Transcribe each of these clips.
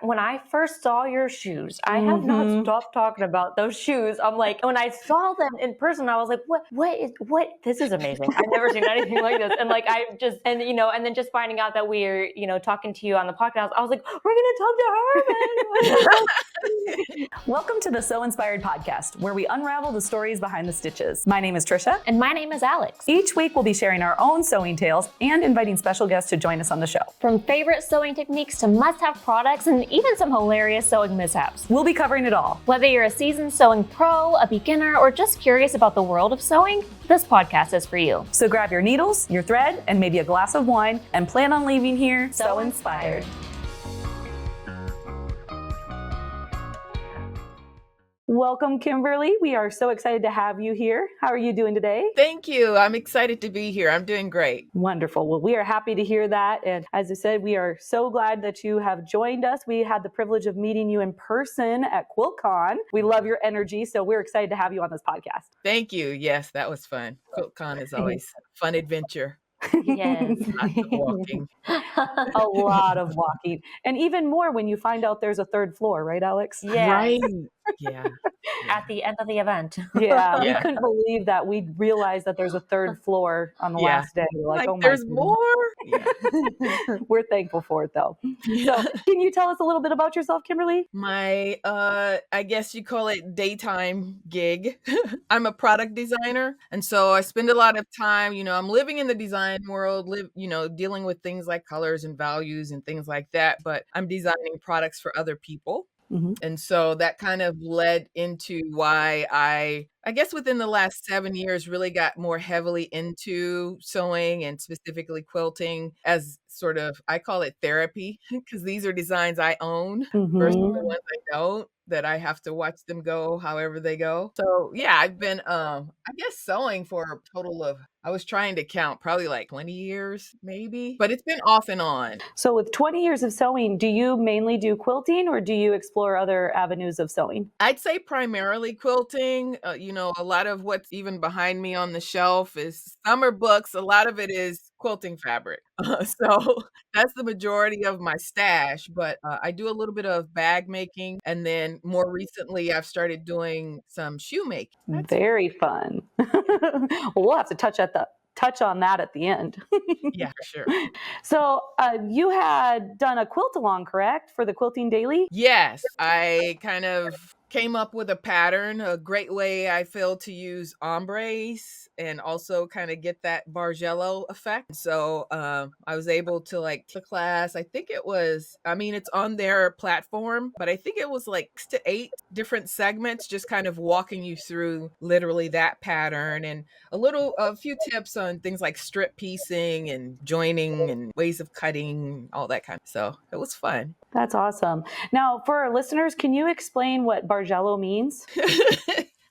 when I first saw your shoes, I have not stopped talking about those shoes. I'm like, when I saw them in person, I was like, what, this is amazing. I've never seen anything like this. And like, and then just finding out that we're, talking to you on the podcast, I was like, we're going to talk to her. Welcome to the Sew Inspired podcast, where we unravel the stories behind the stitches. My name is Trisha. And my name is Alex. Each week, we'll be sharing our own sewing tales and inviting special guests to join us on the show. From favorite sewing techniques to must-have products and even some hilarious sewing mishaps. We'll be covering it all. Whether you're a seasoned sewing pro, a beginner, or just curious about the world of sewing, this podcast is for you. So grab your needles, your thread, and maybe a glass of wine, and plan on leaving here Sew Inspired. Welcome, Kimberly. We are so excited to have you here. How are you doing today? Thank you. I'm excited to be here. I'm doing great. Wonderful. Well, we are happy to hear that. And as I said, we are so glad that you have joined us. We had the privilege of meeting you in person at QuiltCon. We love your energy, so we're excited to have you on this podcast. Thank you. Yes, that was fun. QuiltCon is always a fun adventure. Yes. Lots of walking. A lot of walking. And even more when you find out there's a third floor, right, Alex? Yes. Right. Yeah. At the end of the event. Yeah. We Yeah. couldn't believe that we realized that there's a third floor on the last day. We're Like, oh my there's goodness. more. Yeah. We're thankful for it, though. Yeah. So can you tell us a little bit about yourself, Kimberly? My, I guess you call it daytime gig. I'm a product designer. And so I spend a lot of time, I'm living in the design world, dealing with things like colors and values and things like that. But I'm designing products for other people. Mm-hmm. And so that kind of led into why I guess within the last 7 years, really got more heavily into sewing and specifically quilting as sort of, I call it therapy, because these are designs I own versus the ones I don't, that I have to watch them go however they go. So yeah, I've been, I guess sewing for a total of, I was trying to count, probably like 20 years maybe, but it's been off and on. So with 20 years of sewing, do you mainly do quilting or do you explore other avenues of sewing? I'd say primarily quilting. A lot of what's even behind me on the shelf is summer books. A lot of it is quilting fabric. So that's the majority of my stash, but I do a little bit of bag making. And then more recently, I've started doing some shoemaking. Very fun. Well, we'll have to touch on that at the end. Yeah, sure. So you had done a quilt along, correct, for the Quilting Daily? Yes, I kind of came up with a pattern, a great way I feel to use ombres and also kind of get that Bargello effect. So I was able to the class, I think it's on their platform, but I think it was like 6 to 8 different segments, just kind of walking you through literally that pattern and a few tips on things like strip piecing and joining and ways of cutting, all that kind of. So it was fun. That's awesome. Now, for our listeners, can you explain what Bargello means?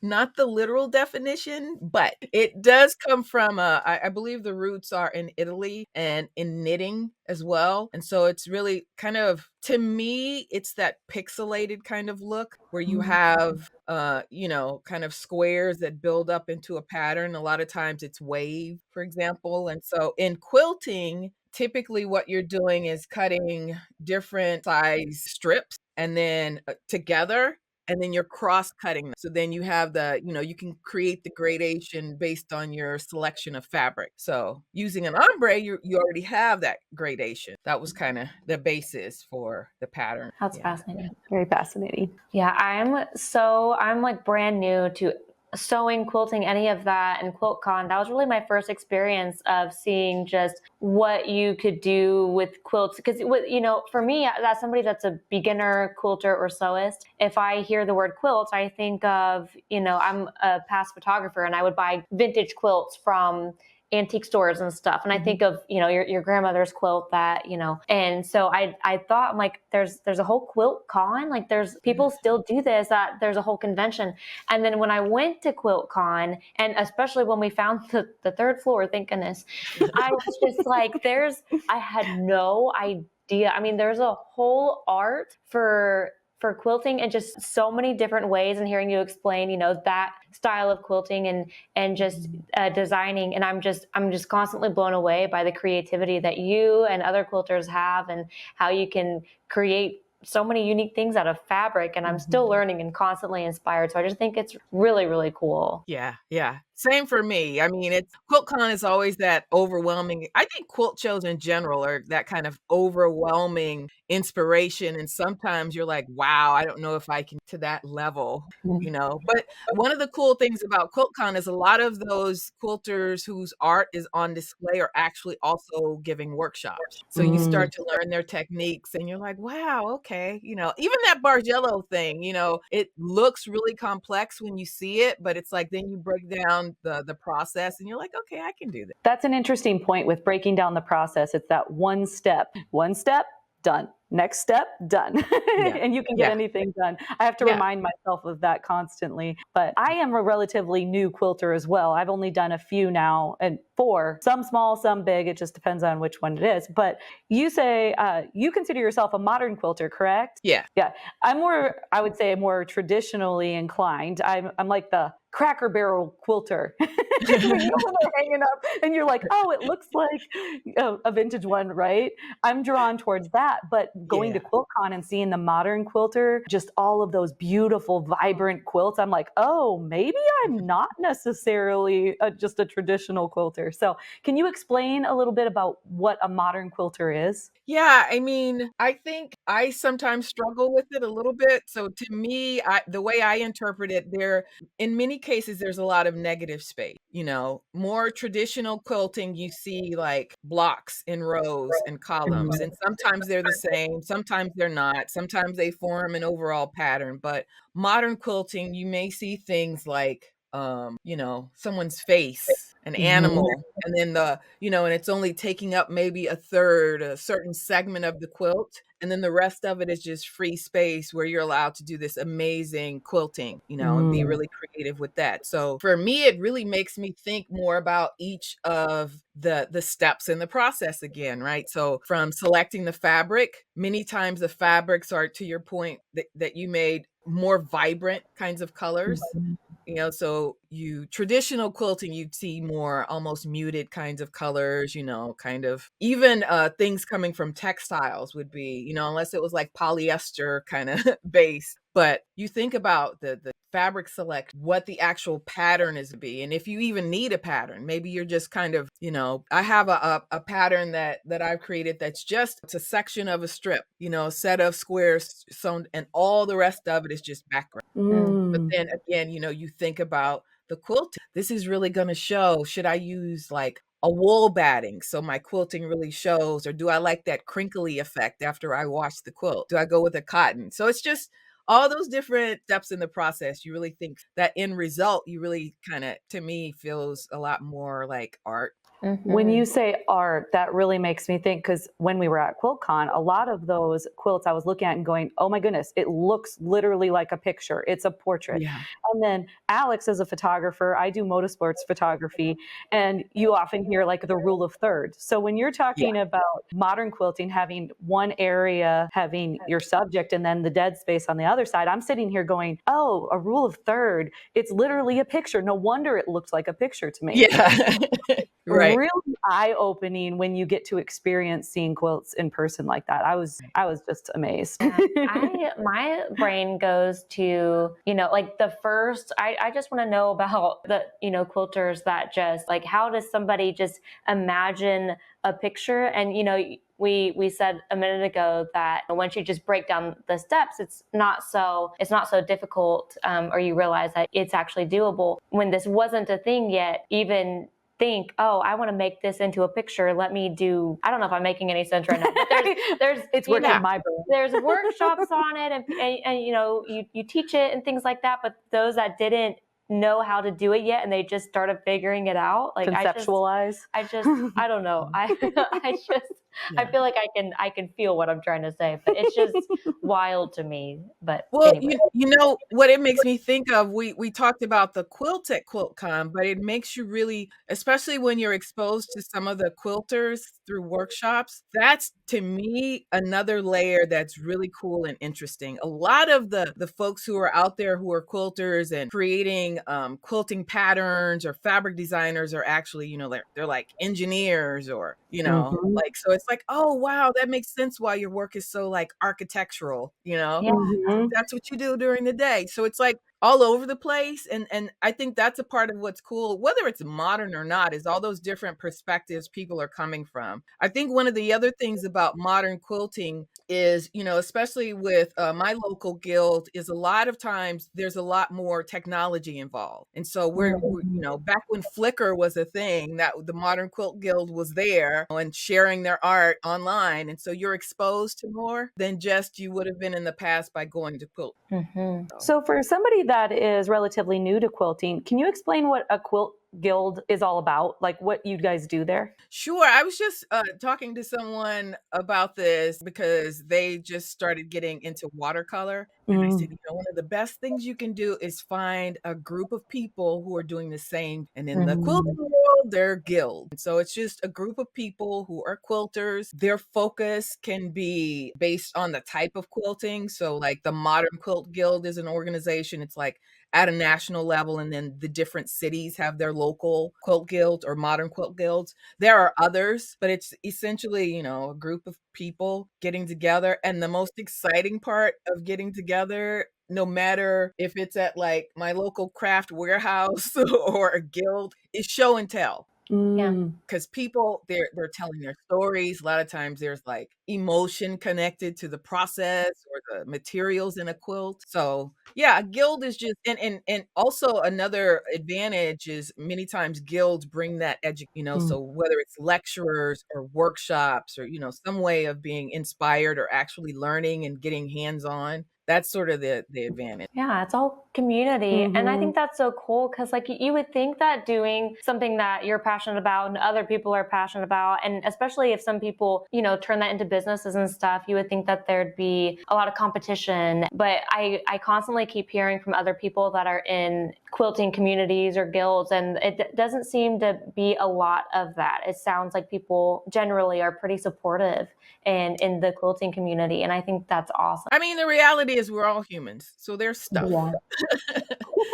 Not the literal definition, but it does come from, I believe the roots are in Italy and in knitting as well. And so it's really kind of, to me, it's that pixelated kind of look where you have, kind of squares that build up into a pattern. A lot of times it's wave, for example. And so in quilting, typically what you're doing is cutting different size strips and then together. And then you're cross-cutting them. So then you have you can create the gradation based on your selection of fabric. So using an ombre, you already have that gradation. That was kind of the basis for the pattern. That's fascinating. Very fascinating. Yeah, I'm like brand new to sewing, quilting, any of that, and QuiltCon. That was really my first experience of seeing just what you could do with quilts. Because for me, as somebody that's a beginner quilter or sewist, if I hear the word quilt, I think of, I'm a past photographer and I would buy vintage quilts from antique stores and stuff. And I think of, your grandmother's quilt that, and so I thought, I'm like, there's a whole QuiltCon, like there's people still do this, that there's a whole convention. And then when I went to QuiltCon, and especially when we found the third floor, thank goodness, I was just like, I had no idea. I mean, there's a whole art for quilting and just so many different ways, and hearing you explain, that style of quilting and just designing. And I'm just constantly blown away by the creativity that you and other quilters have and how you can create so many unique things out of fabric, and I'm still learning and constantly inspired. So I just think it's really, really cool. Yeah, yeah. Same for me. I mean, it's QuiltCon is always that overwhelming. I think quilt shows in general are that kind of overwhelming inspiration. And sometimes you're like, wow, I don't know if I can to that level, you know. But one of the cool things about QuiltCon is a lot of those quilters whose art is on display are actually also giving workshops. So you start to learn their techniques and you're like, wow, okay. You know, even that Bargello thing, you know, it looks really complex when you see it, but it's like then you break down the process and you're like, okay, I can do this. That's an interesting point with breaking down the process. It's that one step, done. Next step, done. Yeah. And you can get Yeah. anything done. I have to Yeah. remind myself of that constantly. But I am a relatively new quilter as well. I've only done a few now, and 4, some small, some big. It just depends on which one it is. But you say you consider yourself a modern quilter, correct? Yeah. Yeah. I'm more, I would say, more traditionally inclined. I'm like the Cracker Barrel quilter. You know, when they're hanging up and you're like, oh, it looks like a vintage one, right? I'm drawn towards that. But going to Yeah. QuiltCon and seeing the modern quilter, just all of those beautiful, vibrant quilts, I'm like, oh, maybe I'm not necessarily just a traditional quilter. So can you explain a little bit about what a modern quilter is? Yeah, I mean, I think I sometimes struggle with it a little bit. So to me, the way I interpret it, in many cases, there's a lot of negative space. You know, more traditional quilting, you see like blocks in rows and columns, and sometimes they're the same, sometimes they're not, sometimes they form an overall pattern. But modern quilting, you may see things like, you know, someone's face, an animal, and then and it's only taking up maybe a third, a certain segment of the quilt. And then the rest of it is just free space where you're allowed to do this amazing quilting, you know, and be really creative with that. So for me, it really makes me think more about each of the steps in the process again, right? So from selecting the fabric, many times the fabrics are, to your point that you made, more vibrant kinds of colors. You know, so traditional quilting, you'd see more almost muted kinds of colors, you know, kind of even things coming from textiles would be, you know, unless it was like polyester kind of base. But you think about the fabric select, what the actual pattern is to be. And if you even need a pattern, maybe you're just kind of, you know, I have a pattern that I've created that's just, it's a section of a strip, you know, a set of squares sewn, and all the rest of it is just background. But then again, you know, you think about the quilt. This is really going to show, should I use like a wool batting so my quilting really shows, or do I like that crinkly effect after I wash the quilt? Do I go with a cotton? So it's just all those different steps in the process. You really think that end result, you really kind of, to me, feels a lot more like art. When you say art, that really makes me think, because when we were at QuiltCon, a lot of those quilts I was looking at and going, oh my goodness, it looks literally like a picture. It's a portrait. Yeah. And then Alex is a photographer. I do motorsports photography. And you often hear like the rule of thirds. So when you're Yeah. talking about modern quilting, having one area having your subject and then the dead space on the other side, I'm sitting here going, oh, a rule of third. It's literally a picture. No wonder it looks like a picture to me. Yeah. Right. Really eye-opening when you get to experience seeing quilts in person like that. I was just amazed. My brain goes to, you know, like the first, I just want to know about the, you know, quilters that just like, how does somebody just imagine a picture? And, you know, we said a minute ago that once you just break down the steps, it's not so difficult, or you realize that it's actually doable. When this wasn't a thing yet, even think, oh, I want to make this into a picture. Let me do, I don't know if I'm making any sense right now, but there's it's working in my brain. There's workshops on it, and you know, you teach it and things like that. But those that didn't know how to do it yet and they just started figuring it out, like conceptualize. I don't know. I feel like I can feel what I'm trying to say, but it's just wild to me. But well, anyway. you know what it makes me think of, we talked about the quilt at QuiltCon, but it makes you really, especially when you're exposed to some of the quilters through workshops, that's to me another layer that's really cool and interesting. A lot of the folks who are out there who are quilters and creating quilting patterns or fabric designers are actually, you know, they're like engineers, or, you know, like, so it's like, oh wow, that makes sense why your work is so like architectural, Yeah. that's what you do during the day. So it's like all over the place. And I think that's a part of what's cool, whether it's modern or not, is all those different perspectives people are coming from. I think one of the other things about modern quilting is, especially with my local guild, is a lot of times there's a lot more technology involved. And so back when Flickr was a thing, that the Modern Quilt Guild was there and sharing their art online. And so you're exposed to more than just you would have been in the past by going to quilt. So for somebody that is relatively new to quilting, can you explain what a quilt guild is all about? Like what you guys do there? Sure. I was just talking to someone about this because they just started getting into watercolor. And I said, one of the best things you can do is find a group of people who are doing the same. And in the quilting world, they're guild. So it's just a group of people who are quilters. Their focus can be based on the type of quilting. So like the Modern Quilt Guild is an organization. It's like at a national level, and then the different cities have their local quilt guild or modern quilt guilds. There are others, but it's essentially, a group of people getting together. And the most exciting part of getting together, no matter if it's at like my local craft warehouse or a guild, is show and tell. Because people, they're telling their stories. A lot of times there's like emotion connected to the process or the materials in a quilt. So yeah, a guild is just, and also another advantage is many times guilds bring that so whether it's lecturers or workshops or some way of being inspired or actually learning and getting hands-on, that's sort of the advantage. Yeah, it's all community. And I think that's so cool because, like, you would think that doing something that you're passionate about and other people are passionate about, and especially if some people, turn that into businesses and stuff, you would think that there'd be a lot of competition. But I constantly keep hearing from other people that are in quilting communities or guilds, and it doesn't seem to be a lot of that. It sounds like people generally are pretty supportive and in the quilting community. And I think that's awesome. I mean, the reality is we're all humans, so there's stuff. Yeah.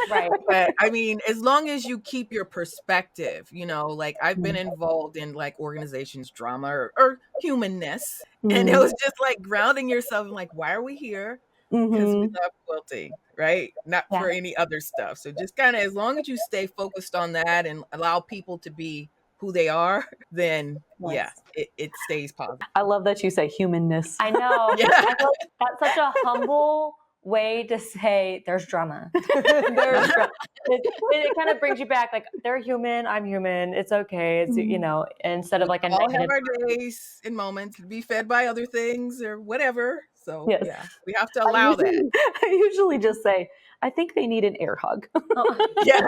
Right. But I mean, as long as you keep your perspective, like I've been involved in like organizations, drama or humanness. And it was just like grounding yourself and like, why are we here? Because we love quilting, right? Not Yeah. for any other stuff. So just kind of, as long as you stay focused on that and allow people to be who they are, then yeah, it stays positive. I love that you say humanness. I know. Yeah. I feel like that's such a humble way to say there's drama. There's drama. It kind of brings you back, like, they're human, I'm human, it's okay. It's, instead of like a We all have negative. our days and moments, be fed by other things or whatever. So Yes. yeah, we have to allow that. I usually just say, I think they need an air hug. Yeah.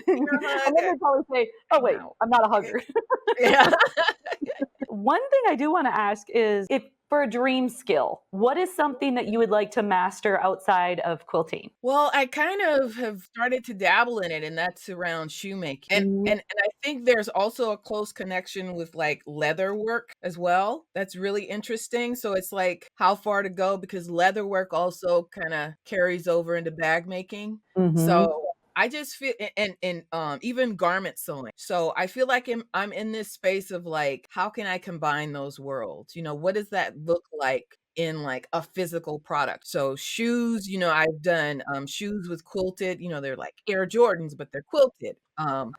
And then they probably say, oh wait, I'm not a hugger. Yeah. One thing I do want to ask is, if for a dream skill, what is something that you would like to master outside of quilting? Well, I kind of have started to dabble in it, and that's around shoemaking. And I think there's also a close connection with like leather work as well. That's really interesting. So it's like how far to go, because leather work also kind of carries over into bag making. So I just feel, and even garment sewing. So I feel like I'm in this space of like, how can I combine those worlds? What does that look like in like a physical product? So shoes, I've done shoes with quilted, they're like Air Jordans, but they're quilted. Fun.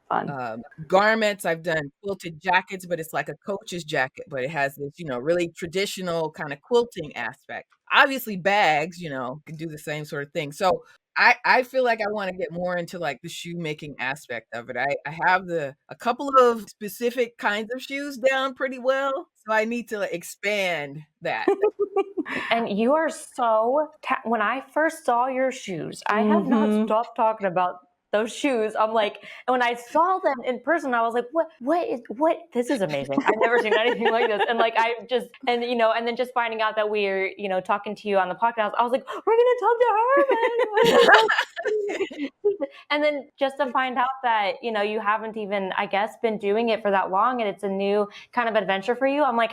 Garments, I've done quilted jackets, but it's like a coach's jacket, but it has this, really traditional kind of quilting aspect. Obviously bags, can do the same sort of thing. So I feel like I want to get more into like the shoemaking aspect of it. I have a couple of specific kinds of shoes down pretty well, so I need to like expand that. And you are so, when I first saw your shoes, I have not stopped talking about those shoes. I'm like, and when I saw them in person, I was like, what, this is amazing. I've never seen anything like this. And like, and then just finding out that we're, talking to you on the podcast, I was like, we're going to talk to her. And then just to find out that, you haven't even, I guess, been doing it for that long, and it's a new kind of adventure for you. I'm like,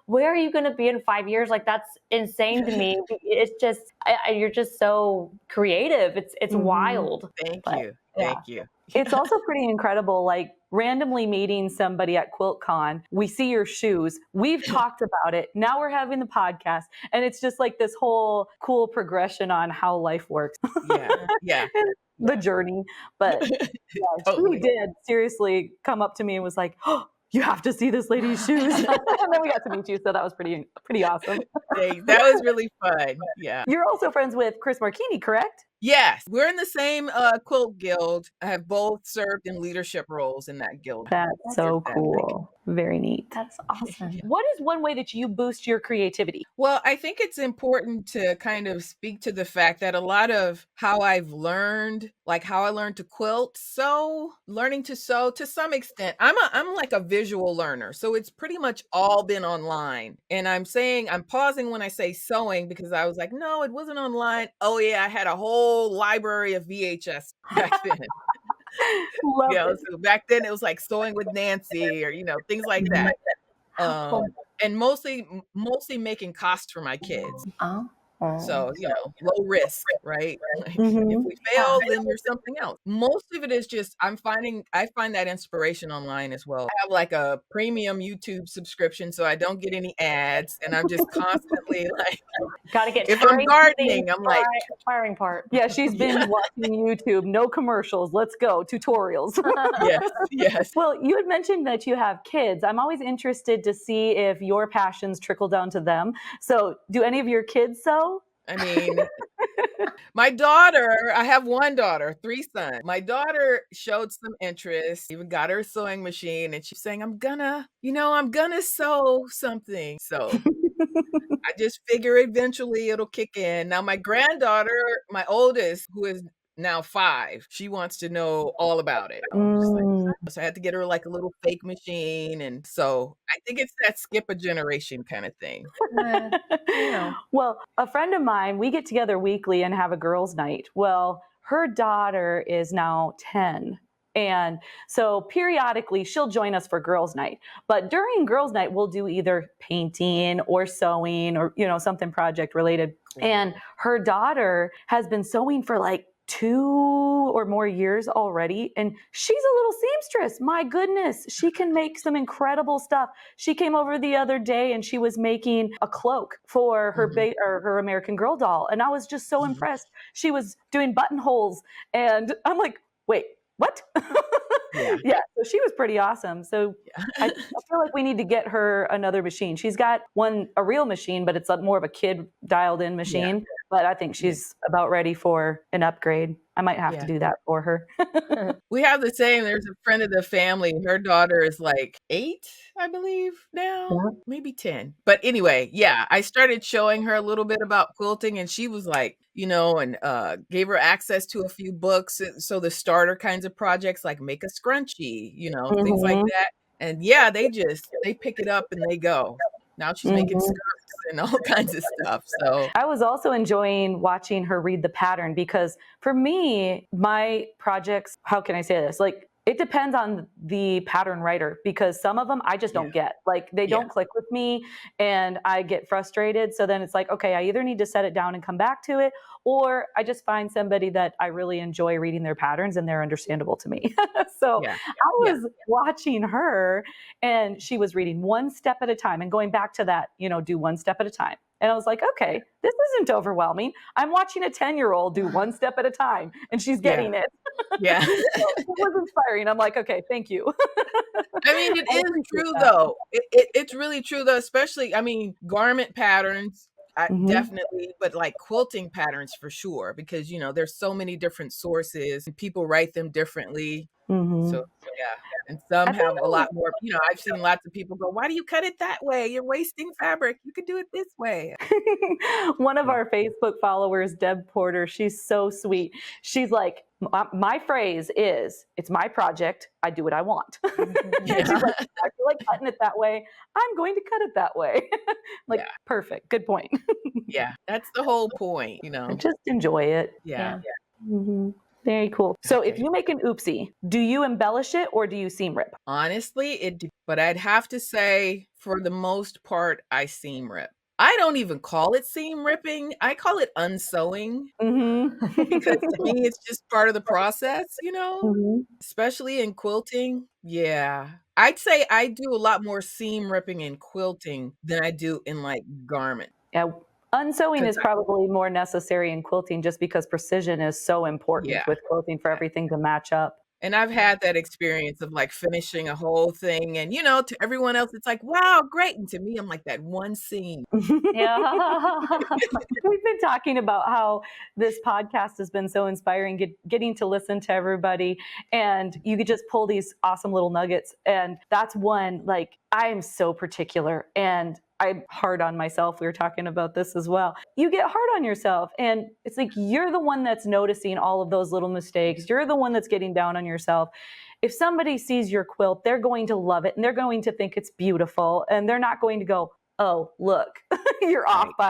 where are you going to be in 5 years? Like, that's insane to me. It's just, you're just so creative. It's wild. Thank But, you. yeah. Thank you. It's also pretty incredible, like randomly meeting somebody at QuiltCon. We see your shoes. We've talked about it. Now we're having the podcast. And it's just like this whole cool progression on how life works. Yeah. Yeah. The journey. But yeah, she Totally. did seriously come up to me and was like, oh, you have to see this lady's shoes. And then we got to meet you. So that was pretty awesome. Thanks. That was really fun. Yeah. You're also friends with Chris Marchini, correct? Yes, we're in the same quilt guild. I have both served in leadership roles in that guild. That's so Fantastic. cool. Very neat. That's awesome. What is one way that you boost your creativity? Well, I think it's important to kind of speak to the fact that a lot of how I've learned, like how I learned to quilt, learning to sew to some extent. I'm like a visual learner, so it's pretty much all been online. And I'm pausing when I say sewing because I was like, no, it wasn't online. Oh yeah, I had a whole library of VHS back then. Love it. So back then it was like Sewing with Nancy or things like that. And mostly making costumes for my kids. Oh. So, low risk, right? Like, Mhm. if we fail, then there's something else. Most of it is just I find that inspiration online as well. I have like a premium YouTube subscription, so I don't get any ads, and I'm just constantly like, Gotta get if I'm straight to the gardening, I'm like, inspiring part. Yeah, she's been watching YouTube, no commercials. Let's go, tutorials. yes. Well, you had mentioned that you have kids. I'm always interested to see if your passions trickle down to them. So, do any of your kids sew? I mean, my daughter, I have one daughter, 3 sons. My daughter showed some interest, even got her a sewing machine, and she's saying, I'm gonna sew something. So I just figure eventually it'll kick in. Now, my granddaughter, my oldest, who is now 5, she wants to know all about it. I'm just like, so I had to get her like a little fake machine. And so I think it's that skip a generation kind of thing. Well, a friend of mine, we get together weekly and have a girls' night. Well, her daughter is now 10. And so periodically she'll join us for girls' night. But during girls' night, we'll do either painting or sewing or, something project related. And her daughter has been sewing for like 2 or more years already. And she's a little seamstress. My goodness, she can make some incredible stuff. She came over the other day and she was making a cloak for her her American Girl doll. And I was just so impressed. She was doing buttonholes. And I'm like, wait, what? Yeah, so she was pretty awesome. So I feel like we need to get her another machine. She's got a real machine, but it's more of a kid dialed in machine. Yeah. But I think she's about ready for an upgrade. I might have to do that for her. We have the same. There's a friend of the family. Her daughter is like 8, I believe now, maybe 10. But anyway, I started showing her a little bit about quilting and she was like, and gave her access to a few books. So the starter kinds of projects like make a scrunchie, things like that. And they pick it up and they go. Now she's making skirts and all kinds of stuff. So I was also enjoying watching her read the pattern because for me, my projects, how can I say this? Like, it depends on the pattern writer because some of them I just don't get. Like, they don't click with me and I get frustrated. So then it's like, okay, I either need to set it down and come back to it, or I just find somebody that I really enjoy reading their patterns and they're understandable to me. So I was watching her and she was reading one step at a time and going back to that, do one step at a time. And I was like, okay, this isn't overwhelming. I'm watching a 10-year-old do one step at a time and she's getting it. Yeah. So it was inspiring. I'm like, okay, thank you. I mean, it is true though. It's really true though, especially, garment patterns. Definitely, but like quilting patterns for sure, because there's so many different sources and people write them differently. So and some have a lot more. I've seen lots of people go, "Why do you cut it that way? You're wasting fabric. You could do it this way." One of our Facebook followers, Deb Porter, she's so sweet. She's like, my phrase is, it's my project. I do what I want. She's like, I feel like cutting it that way. I'm going to cut it that way. Perfect. Good point. That's the whole point, Just enjoy it. Very cool. So if you make an oopsie, do you embellish it or do you seam rip? Honestly, but I'd have to say for the most part, I seam rip. I don't even call it seam ripping. I call it unsewing because to me it's just part of the process, especially in quilting. Yeah. I'd say I do a lot more seam ripping in quilting than I do in like garment. Yeah, unsewing 'Cause is probably more necessary in quilting just because precision is so yeah, important with quilting for yeah. everything to match up. And I've had that experience of like finishing a whole thing and to everyone else it's like, "Wow, great." And to me, I'm like that one seam. Yeah. We've been talking about how this podcast has been so inspiring, getting to listen to everybody, and you could just pull these awesome little nuggets. And that's one, like, I am so particular and I'm hard on myself. We were talking about this as well. You get hard on yourself, and it's like you're the one that's noticing all of those little mistakes. You're the one that's getting down on yourself. If somebody sees your quilt, they're going to love it and they're going to think it's beautiful, and they're not going to go, "Oh, look, you're off Right. by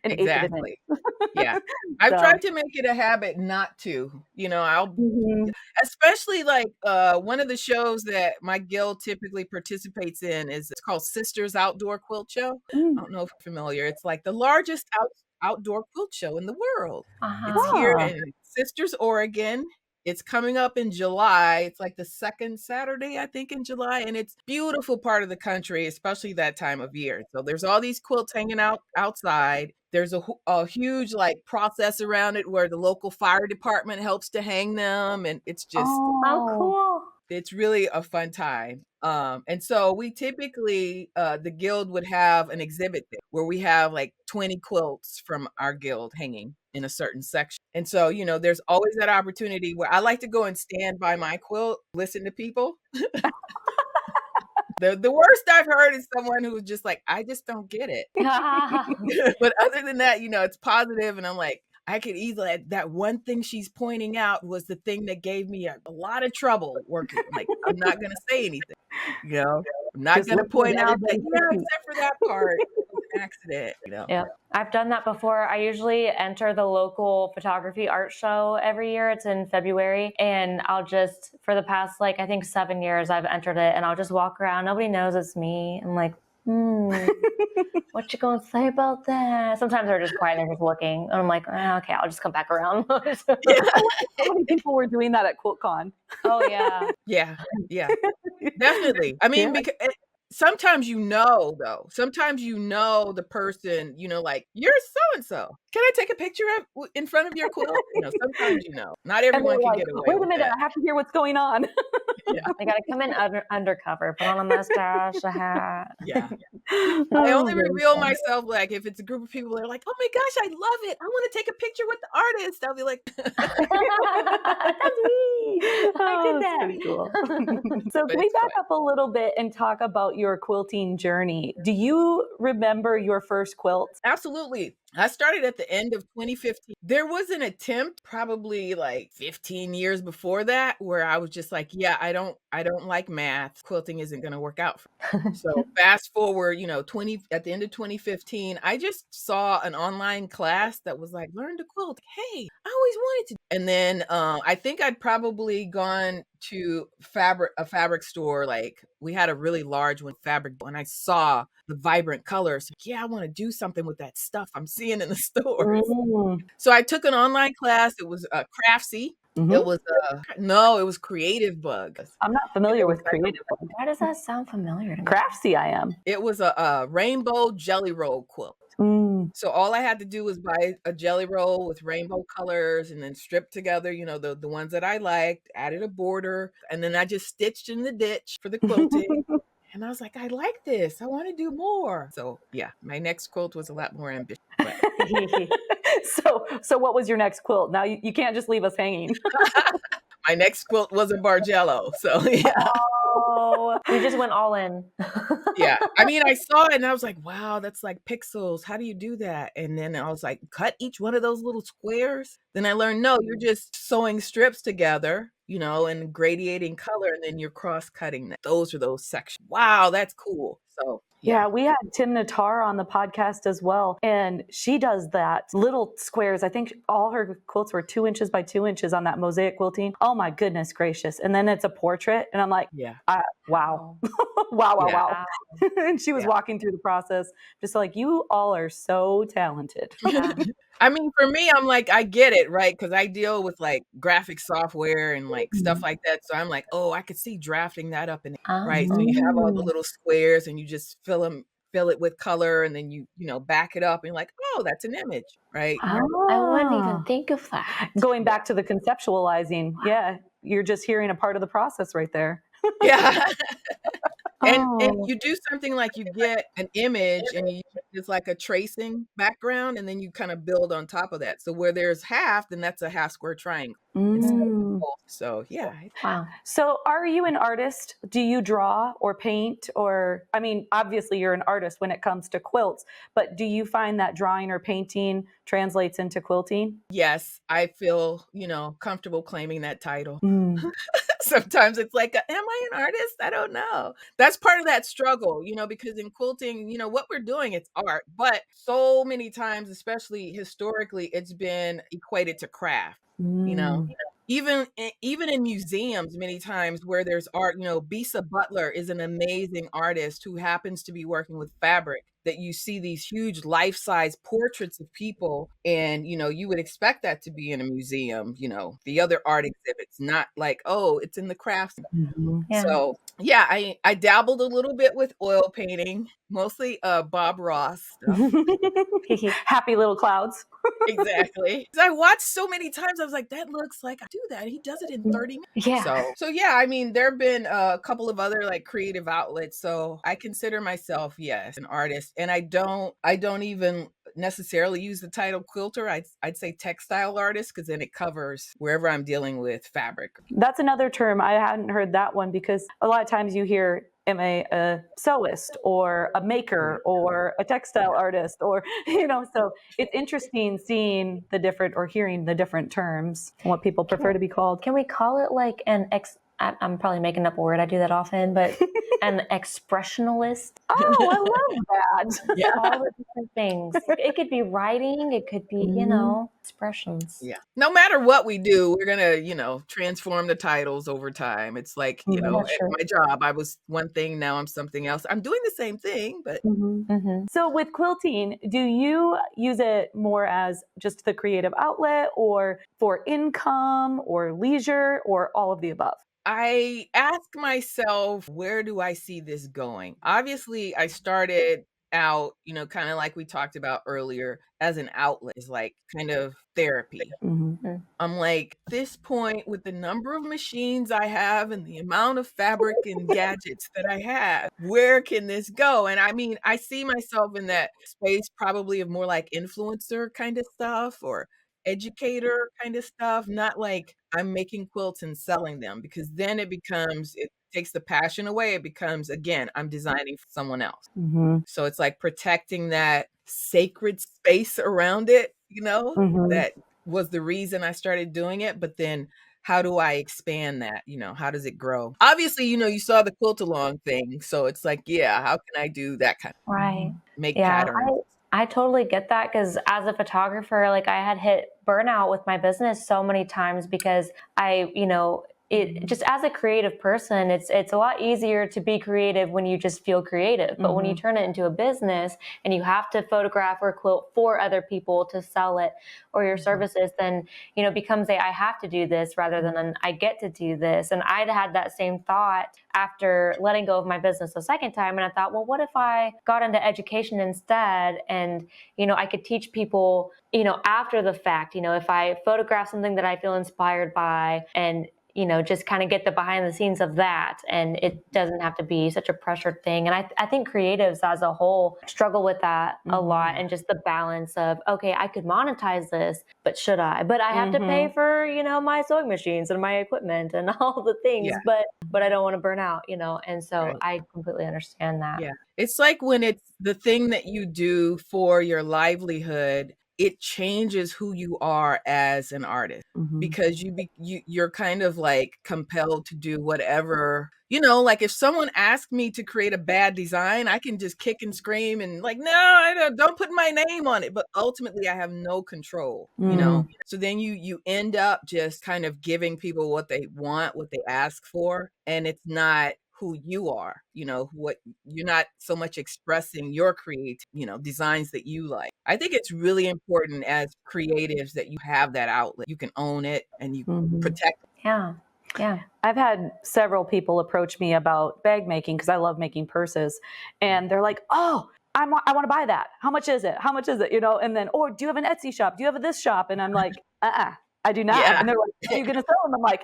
an eighth of an Exactly. inch." Yeah. I've So, tried to make it a habit not to. I'll mhm. especially like one of the shows that my guild typically participates in is it's called Sisters Outdoor Quilt Show. I Mm. don't know if you're familiar. It's like the largest outdoor quilt show in the world. It's Uh-huh. here Ah. in Sisters, Oregon. It's coming up in July. It's like the second Saturday, I think, in July. And it's beautiful part of the country, especially that time of year. So there's all these quilts hanging out outside. There's a huge like process around it where the local fire department helps to hang them. And Oh, Oh. cool. it's really a fun time. And so we typically, the guild would have an exhibit there where we have like 20 quilts from our guild hanging in a certain section. And so, there's always that opportunity where I like to go and stand by my quilt, listen to people. The worst I've heard is someone who was just like, I just don't get it. But other than that, it's positive, and I'm like, I could easily that one thing she's pointing out was the thing that gave me a lot of trouble working. Like, I'm not gonna say anything, you know. I'm not Just gonna looking point at out that, everybody's yeah, feet. except for that part, it was an accident. Yeah, I've done that before. I usually enter the local photography art show every year. It's in February. And I'll just, for the past, like, I think 7 years, I've entered it. And I'll just walk around. Nobody knows it's me. I'm like, what you gonna say about that? Sometimes they're just quiet. They're just looking. And I'm like, okay, I'll just come back around. Yeah. How many people were doing that at QuiltCon? Oh, yeah. Yeah, yeah. Definitely. I Yeah. mean, because sometimes though. Sometimes the person, like, "You're so and so. Can I take a picture in front of your quilt?" Sometimes Not And they're everyone can like, get away wait a with minute, that. I have to hear what's going on. Yeah, They got to come in undercover, put on a mustache, a hat. yeah. I Oh, only very reveal fun. myself, like, if it's a group of people that are like, "Oh my gosh, I love it. I wanna take a picture with the artist." I'll be like That's me. I Oh, did that's that. pretty cool. So but can we it's back fun. up a little bit and talk about your quilting journey? Do you remember your first quilt? Absolutely. I started at the end of 2015. There was an attempt probably like 15 years before that where I was just like, yeah, I don't like math. Quilting isn't going to work out for me. So fast forward, 20 at the end of 2015, I just saw an online class that was like, learn to quilt. Hey, I always wanted to. And then I think I'd probably gone to a fabric store. Like, we had a really large one, fabric, and I saw the vibrant colors. Yeah, I want to do something with that stuff I'm seeing in the stores. Mm. So I took an online class. It was Craftsy. It Mhm. was no, it was Creative Bug. I'm not And familiar it was with like creative. Why does that sound familiar to me? Craftsy I am. it was a rainbow jelly roll quilt. Mm. So all I had to do was buy a jelly roll with rainbow colors and then strip together, the ones that I liked, added a border, and then I just stitched in the ditch for the quilting. And I was like, I like this. I want to do more. So yeah, my next quilt was a lot more ambitious. But So what was your next quilt? Now you can't just leave us hanging. my next quilt was a Bargello. So yeah. Oh, you just went all in. Yeah. I mean, I saw it and I was like, wow, that's like pixels. How do you do that? And then I was like, cut each one of those little squares. Then I learned, no, you're just sewing strips together, and gradiating color, and then you're cross cutting that. Those are those sections. Wow, that's cool. So yeah. Yeah, we had Tim Natar on the podcast as well, and she does that little squares. I think all her quilts were 2 inches by 2 inches on that mosaic quilting. Oh my goodness gracious! And then it's a portrait, and I'm like, Yeah. wow. Wow, wow, Yeah. wow. And she was Yeah. walking through the process, just like, you all are so talented. Yeah. I mean, for me, I'm like, I get it, right? Because I deal with like graphic software and like stuff like that. So I'm like, oh, I could see drafting that up in it, right? So you have all the Mm. little squares and you just fill it with color, and then you back it up and you're like, oh, that's an image, right? I wouldn't even Ah. think of that. Going back to the conceptualizing, yeah, you're just hearing a part of the process right there. Yeah. And Oh. you do something like you get an image and you it's like a tracing background, and then you kind of build on top of that. So where there's half, then that's a half square triangle instead of Mm. full. So yeah. Wow. So are you an artist? Do you draw or paint? Or, I mean, obviously you're an artist when it comes to quilts, but do you find that drawing or painting translates into quilting? Yes, I feel, comfortable claiming that title. Mm. Sometimes it's like, am I an artist? I don't know. That's part of that struggle, because in quilting, what we're doing, it's art, but so many times, especially historically, it's been equated to craft, you know. Mm. Even in museums, many times where there's art, Bisa Butler is an amazing artist who happens to be working with fabric. That you see these huge life-size portraits of people, and you would expect that to be in a museum. The other art exhibits, not like, oh, it's in the crafts. Mhm. Yeah. So yeah, I dabbled a little bit with oil painting, mostly Bob Ross stuff. Happy little clouds. Exactly. 'Cause I watched so many times, I was like, that looks like I do that. He does it in 30 minutes. Yeah. So yeah, I mean, there have been a couple of other like creative outlets. So I consider myself, yes, an artist. And I don't even necessarily use the title quilter. I'd say textile artist, because then it covers wherever I'm dealing with fabric. That's another term. I hadn't heard that one because a lot of times you hear, am I a sewist or a maker or a textile artist or, so it's interesting seeing the different or hearing the different terms and what people prefer to be called. Can we call it like I'm probably making up a word. I do that often, but an expressionalist. Oh, I love that. Yeah. All the different things. It could be writing. It could be, Mhm. expressions. Yeah. No matter what we do, we're gonna, transform the titles over time. It's like, Mhm. That's at true. my job, I was one thing, now I'm something else. I'm doing the same thing, but Mhm. Mm-hmm. So with quilting, do you use it more as just the creative outlet or for income or leisure or all of the above? I ask myself, where do I see this going? Obviously, I started out, kind of like we talked about earlier, as an outlet, is like kind of therapy. Mhm. I'm like, this point, with the number of machines I have and the amount of fabric and gadgets that I have, where can this go? And I mean, I see myself in that space, probably of more like influencer kind of stuff or educator kind of stuff, not like I'm making quilts and selling them, because then it takes the passion away. It becomes, again, I'm designing for someone else. Mhm. So it's like protecting that sacred space around it, Mhm. that was the reason I started doing it. But then how do I expand that? How does it grow? Obviously, you saw the quilt along thing. So it's like, yeah, how can I do that kind Right. of make Yeah, patterns? I totally get that because as a photographer, like I had hit burnout with my business so many times because it just as a creative person, it's a lot easier to be creative when you just feel creative. But when you Mhm. turn it into a business and you have to photograph or quilt for other people to sell it or your services, then it becomes I have to do this rather than an I get to do this. And I'd had that same thought after letting go of my business a second time. And I thought, well, what if I got into education instead? And, I could teach people, after the fact, if I photograph something that I feel inspired by and, just kind of get the behind the scenes of that. And it doesn't have to be such a pressured thing. And I think creatives as a whole struggle with that a lot. And just the balance of, okay, I could monetize this, but should I? But I have to pay for, my sewing machines and my equipment and all the things, Yeah. but I don't want to burn out, and so Right. I completely understand that. Yeah. It's like when it's the thing that you do for your livelihood, it changes who you are as an artist, Mhm. because you're kind of like compelled to do whatever, like if someone asked me to create a bad design, I can just kick and scream and like, no, I don't put my name on it. But ultimately I have no control. Mm. So then you end up just kind of giving people what they want, what they ask for, and it's not who you are, what you're not so much expressing your designs that you like. I think it's really important as creatives that you have that outlet. You can own it and you protect it. Yeah. Yeah. I've had several people approach me about bag making because I love making purses. And they're like, oh, I want to buy that. How much is it? How much is it? And then, or do you have an Etsy shop? Do you have this shop? And I'm like, I do not. Yeah. And they're like, are you going to sell them? I'm like,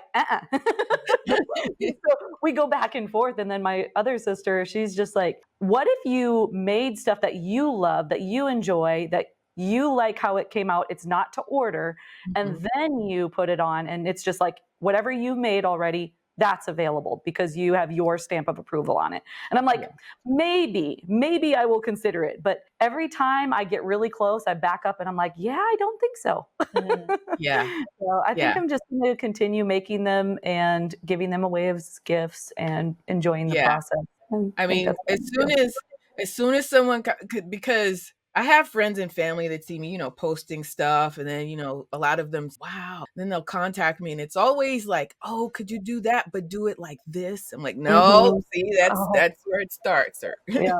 So we go back and forth. And then my other sister, she's just like, what if you made stuff that you love, that you enjoy, that you like how it came out? It's not to order. And then you put it on, and it's just like whatever you made already, that's available because you have your stamp of approval on it. And I'm like, maybe I will consider it. But every time I get really close, I back up and I'm like, yeah, I don't think so. Yeah. So I think I'm just going to continue making them and giving them away as gifts and enjoying the process. I mean, as soon as someone could, because I have friends and family that see me, posting stuff, and then, a lot of them, wow. Then they'll contact me, and it's always like, oh, could you do that, but do it like this? I'm like, no, see, that's where it starts. Or Yeah.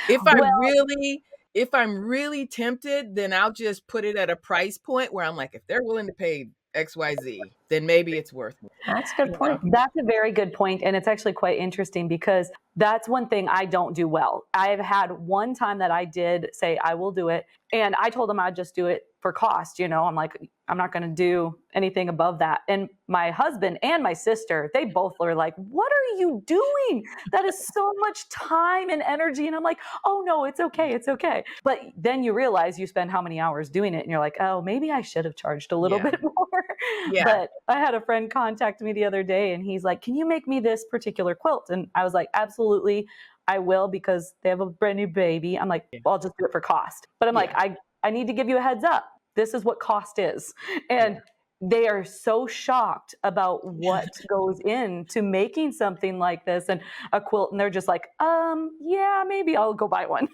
if I'm really tempted, then I'll just put it at a price point where I'm like, if they're willing to pay XYZ, then maybe it's worth it. That's a good point. That's a very good point. And it's actually quite interesting because that's one thing I don't do well. I've had one time that I did say, I will do it. And I told them I'd just do it for cost. I'm like, I'm not going to do anything above that. And my husband and my sister, they both were like, what are you doing? That is so much time and energy. And I'm like, oh no, it's okay. It's okay. But then you realize you spend how many hours doing it. And you're like, oh, maybe I should have charged a little bit more. Yeah. But I had a friend contact me the other day and he's like, can you make me this particular quilt? And I was like, absolutely, I will, because they have a brand new baby. I'm like, well, I'll just do it for cost. But I'm like, I need to give you a heads up. This is what cost is. And they are so shocked about what goes into making something like this and a quilt. And they're just like, yeah, maybe I'll go buy one.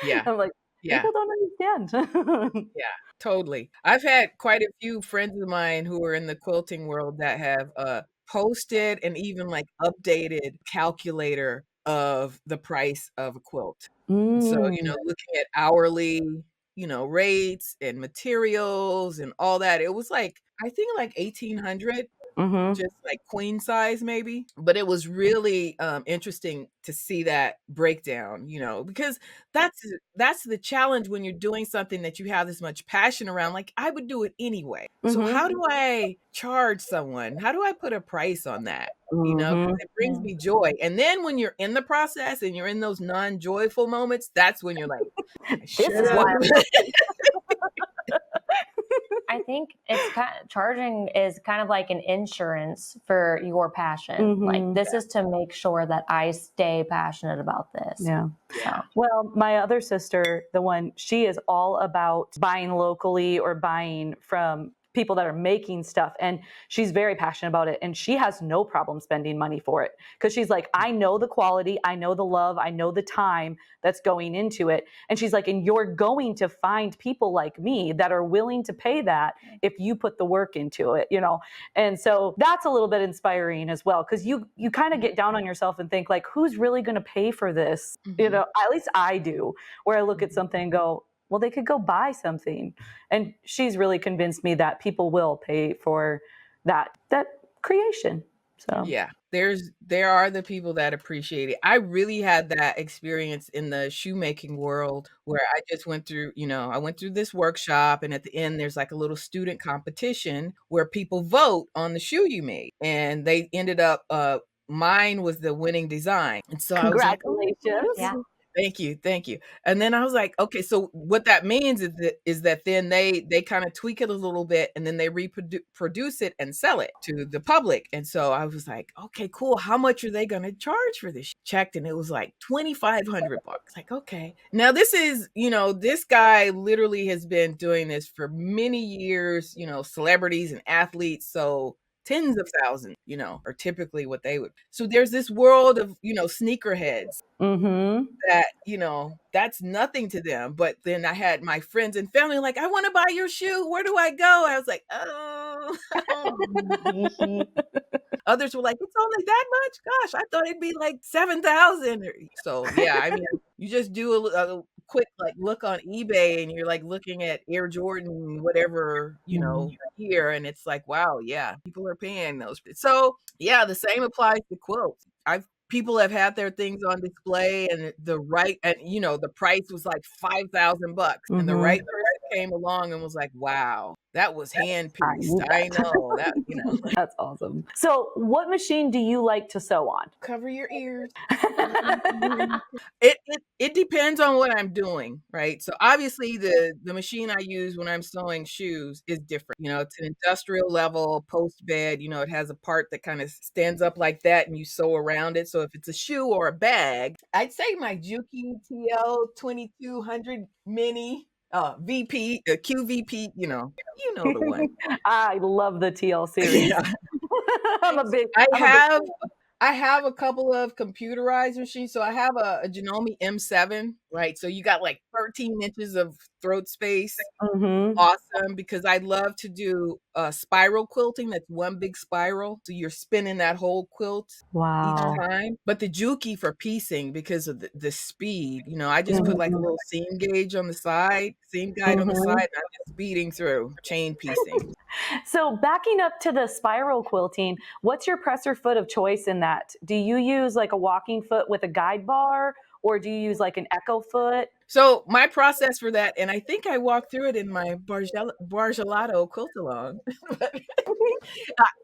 Yeah. I'm like, people don't understand. Yeah, totally. I've had quite a few friends of mine who are in the quilting world that have posted and even like updated calculator of the price of a quilt. So, looking at hourly, rates and materials and all that, it was like, I think like 1800, just like queen size maybe. But it was really interesting to see that breakdown, because that's the challenge when you're doing something that you have this much passion around. Like, I would do it anyway. So how do I charge someone? How do I put a price on that? 'Cause it brings me joy. And then when you're in the process and you're in those non-joyful moments, that's when you're like, this is why I think charging is kind of like an insurance for your passion. Like, this is to make sure that I stay passionate about this. Yeah. So. Well, my other sister, she is all about buying locally or buying from people that are making stuff. And she's very passionate about it. And she has no problem spending money for it. Because she's like, I know the quality, I know the love, I know the time that's going into it. And she's like, and you're going to find people like me that are willing to pay that if you put the work into it, And so that's a little bit inspiring as well. Because you kind of get down on yourself and think like, who's really going to pay for this? At least I do, where I look at something and go, well, they could go buy something. And she's really convinced me that people will pay for that creation. So yeah, there are the people that appreciate it. I really had that experience in the shoemaking world where I just went through, I went through this workshop, and at the end there's like a little student competition where people vote on the shoe you made. And they ended up mine was the winning design. And so congratulations. I was like, Thank you. And then I was like, okay, so what that means is that then they kind of tweak it a little bit, and then they reproduce it and sell it to the public. And so I was like, okay, cool. How much are they going to charge for this? Checked, and it was like $2,500. Like, okay. Now this is, this guy literally has been doing this for many years, celebrities and athletes. So tens of thousands, are typically what they would. So there's this world of, sneakerheads that, that's nothing to them. But then I had my friends and family like, I want to buy your shoe. Where do I go? I was like, oh, Others were like, it's only that much? Gosh, I thought it'd be like 7,000. So yeah, I mean, you just do a quick like look on eBay and you're like looking at Air Jordan, whatever, here, and it's like, wow, yeah, people are paying those. So yeah, the same applies to quilts. People have had their things on display and the price was like $5,000 and the right person came along and was like, wow, that was hand pieced. I know that, That's awesome. So what machine do you like to sew on? cover your ears. It depends on what I'm doing, right? So obviously the machine I use when I'm sewing shoes is different. It's an industrial level post bed. It has a part that kind of stands up like that and you sew around it. So if it's a shoe or a bag, I'd say my Juki TL 2200 mini VP, QVP, the one. I love the TL series. Yeah. I'm a big I have a couple of computerized machines. So I have a Janome M7, right? So you got like 13 inches of throat space. Awesome, because I love to do spiral quilting. That's one big spiral. So you're spinning that whole quilt each time. But the Juki for piecing, because of the speed, I just put like a little seam gauge on the side, seam guide on the side, and I'm just speeding through chain piecing. So backing up to the spiral quilting, what's your presser foot of choice in that? Do you use like a walking foot with a guide bar, or do you use like an echo foot? So my process for that, and I think I walked through it in my Bargelato quilt along.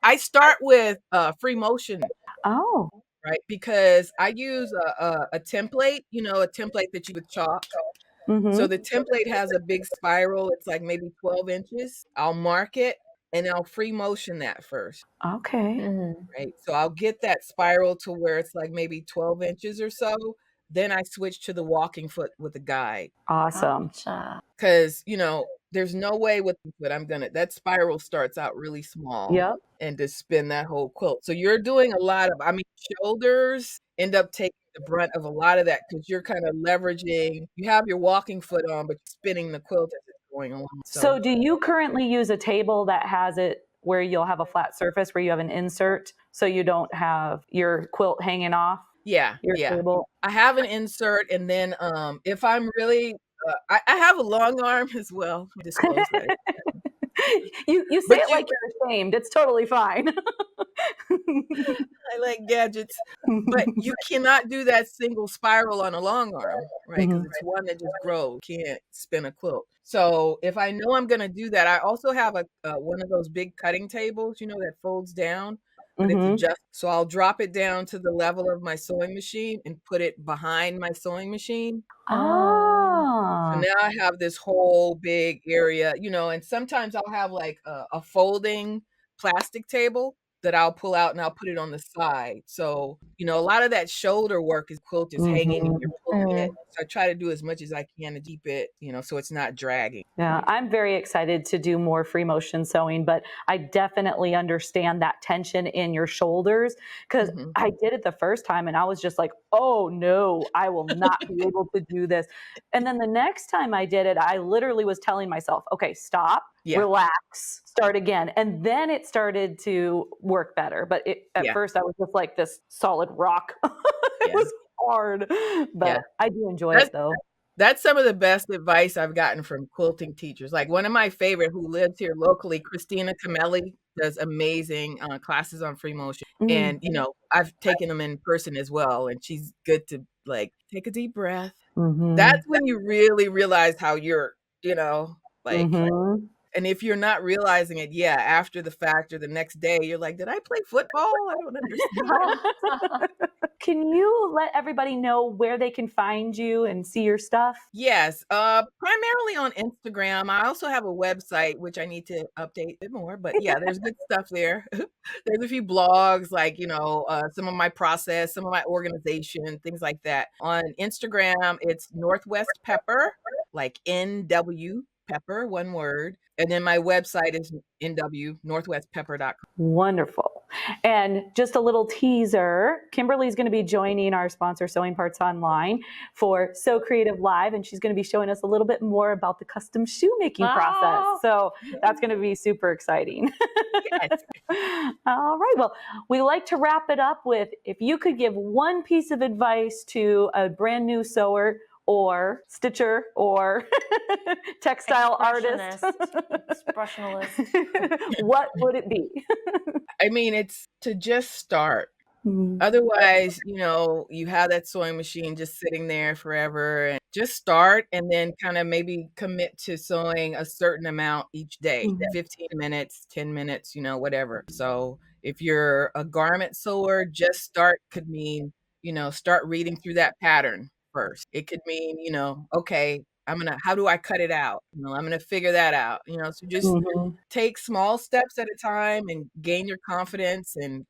I start with free motion. Oh. Right, because I use a template, a template that you would chalk. So the template has a big spiral. It's like maybe 12 inches. I'll mark it and I'll free motion that first. Okay. Right. So I'll get that spiral to where it's like maybe 12 inches or so. Then I switch to the walking foot with a guide. Awesome. Because, there's no way with the foot that spiral starts out really small. Yep. And to spin that whole quilt. So you're doing a lot of, shoulders end up taking the brunt of a lot of that because you're kind of leveraging, you have your walking foot on, but you're spinning the quilt as it's going along. So do you currently use a table that has it where you'll have a flat surface where you have an insert so you don't have your quilt hanging off? Yeah. Your table? I have an insert, and then if I'm really, I have a long arm as well. Disclose that. You say it like you're ashamed. It's totally fine. I like gadgets, but you cannot do that single spiral on a long arm, right? Because it's one that just grows. Can't spin a quilt. So if I know I'm going to do that, I also have one of those big cutting tables, that folds down. But it's just so I'll drop it down to the level of my sewing machine and put it behind my sewing machine. So now I have this whole big area, and sometimes I'll have like a folding plastic table that I'll pull out and I'll put it on the side. So, a lot of that shoulder work is quilt is hanging and you're pulling it. So I try to do as much as I can to keep it, so it's not dragging. Yeah, I'm very excited to do more free motion sewing, but I definitely understand that tension in your shoulders because I did it the first time and I was just like, oh no, I will not be able to do this. And then the next time I did it, I literally was telling myself, okay, stop, relax, start again. And then it started to work better. But at first I was just like this solid rock. It was hard, but I do enjoy it though. That's some of the best advice I've gotten from quilting teachers. Like one of my favorite who lives here locally, Christina Camelli, does amazing classes on free motion. And, I've taken them in person as well. And she's good to like take a deep breath. That's when you really realize how you're, and if you're not realizing it, after the fact or the next day, you're like, did I play football? I don't understand. Can you let everybody know where they can find you and see your stuff? Yes, primarily on Instagram. I also have a website, which I need to update a bit more, but there's good stuff there. There's a few blogs, like, some of my process, some of my organization, things like that. On Instagram, it's Northwest Pepper, like NW Pepper, one word. And then my website is NW, northwestpepper.com. Wonderful. And just a little teaser, Kimberly's going to be joining our sponsor, Sewing Parts Online, for Sew Creative Live, and she's going to be showing us a little bit more about the custom shoemaking process. So that's going to be super exciting. Yes. All right. Well, we like to wrap it up with, if you could give one piece of advice to a brand new sewer or stitcher or textile artist, expressionalist, what would it be? I mean, it's to just start. Mhm. Otherwise, you have that sewing machine just sitting there forever, and just start and then kind of maybe commit to sewing a certain amount each day, Mhm. 15 minutes, 10 minutes, whatever. So if you're a garment sewer, just start could mean, start reading through that pattern first. It could mean, okay, how do I cut it out? I'm going to figure that out, so just Mhm. take small steps at a time and gain your confidence and,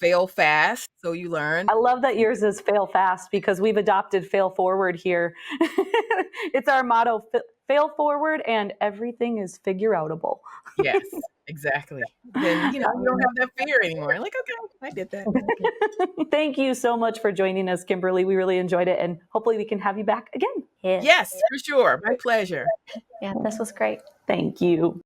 fail fast so you learn. I love that yours is fail fast, because we've adopted fail forward here. It's our motto, fail forward and everything is figure outable. Yes, exactly. Then, you don't have that fear anymore. Like, okay, I did that. Okay. Thank you so much for joining us, Kimberly. We really enjoyed it, and hopefully we can have you back again. Yes, for sure. My pleasure. Yeah, this was great. Thank you.